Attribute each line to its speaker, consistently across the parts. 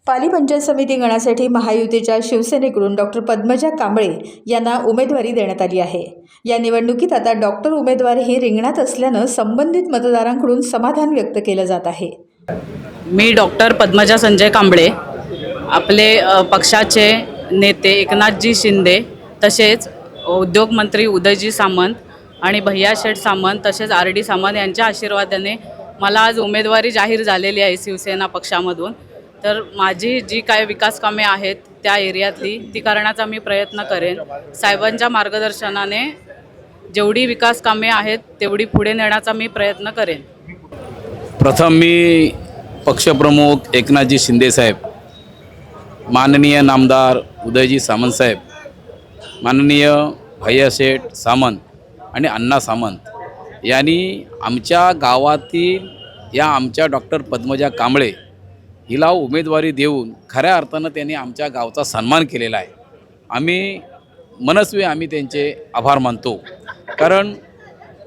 Speaker 1: पाली पंचायत समिती गणासाठी महायुतीच्या शिवसेनेकडून डॉक्टर पद्मजा कांबळे यांना उमेदवारी देण्यात आली आहे। या निवडणुकीत आता डॉक्टर उमेदवार ही रिंगणात असल्यानं संबंधित मतदारांकडून समाधान व्यक्त केलं जात आहे।
Speaker 2: मी डॉक्टर पद्मजा संजय कांबळे, आपले पक्षाचे नेते एकनाथजी शिंदे, तसेच उद्योगमंत्री उदयजी सामंत आणि भैया शेठ सामंत, तसेच RD सामंत यांच्या आशीर्वादाने मला आज उमेदवारी जाहीर झालेली आहे शिवसेना पक्षामधून। तर माझी जी काय विकास कामे आहेत त्या एरियातली ती करण्याचा मी प्रयत्न करेन। साहेबांच्या मार्गदर्शनाने जेवढी विकास कामे आहेत तेवढी पुढे नेण्याचा मी प्रयत्न करेन।
Speaker 3: प्रथम मी पक्षप्रमुख एकनाथजी शिंदे साहेब, माननीय नामदार उदयजी सामंत साहेब, माननीय भैया शेठ सामंत आणि अण्णा सामंत यांनी आमच्या गावातील या आमच्या डॉक्टर पद्मजा कांबळे हिला उमेदवारी देऊन खऱ्या अर्थानं त्यांनी आमच्या गावचा सन्मान केलेला आहे। आम्ही त्यांचे आभार मानतो, कारण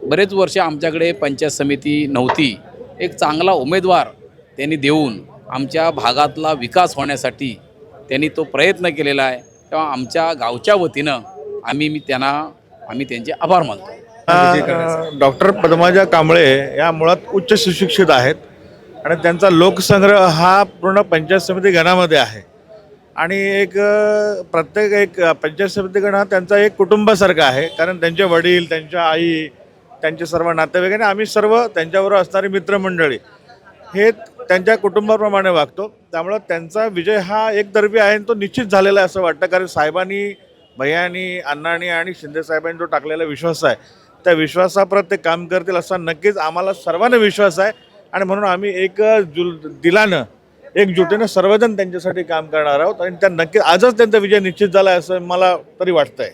Speaker 3: बरेच वर्ष आमच्याकडे पंचायत समिती नव्हती। एक चांगला उमेदवार त्यांनी देऊन आमच्या भागातला विकास होण्यासाठी त्यांनी तो प्रयत्न केलेला आहे। तेव्हा आमच्या गावच्या वतीनं आम्ही त्यांचे आभार मानतो।
Speaker 4: डॉक्टर पद्मजा कांबळे या मुळात उच्च सुशिक्षित आहेत आणि त्यांचा लोकसंग्रह हा पूर्ण पंचायत समिती गणामध्ये आहे आणि प्रत्येक पंचायत समिती गण हा त्यांचा एक कुटुंबासारखा आहे, कारण त्यांचे वडील, त्यांच्या आई, त्यांचे सर्व नातेवाईक आणि आम्ही सर्व त्यांच्याबरोबर असणारी मित्रमंडळी हे त्यांच्या कुटुंबाप्रमाणे वागतो। त्यामुळं त्यांचा विजय हा एकतर्फी आहे आणि तो निश्चित झालेला आहे असं वाटतं, कारण साहेबांनी, भैयानी, अण्णांनी आणि शिंदे साहेबांनी जो टाकलेला विश्वास आहे त्या विश्वासाप्रत ते काम करतील असा नक्कीच आम्हाला सर्वांना विश्वास आहे आणि म्हणून आम्ही एकजुटीनं सर्वजण त्यांच्यासाठी काम करणार आहोत आणि त्या नक्की आजच त्यांचा विजय निश्चित झाला आहे असं मला तरी वाटतं आहे।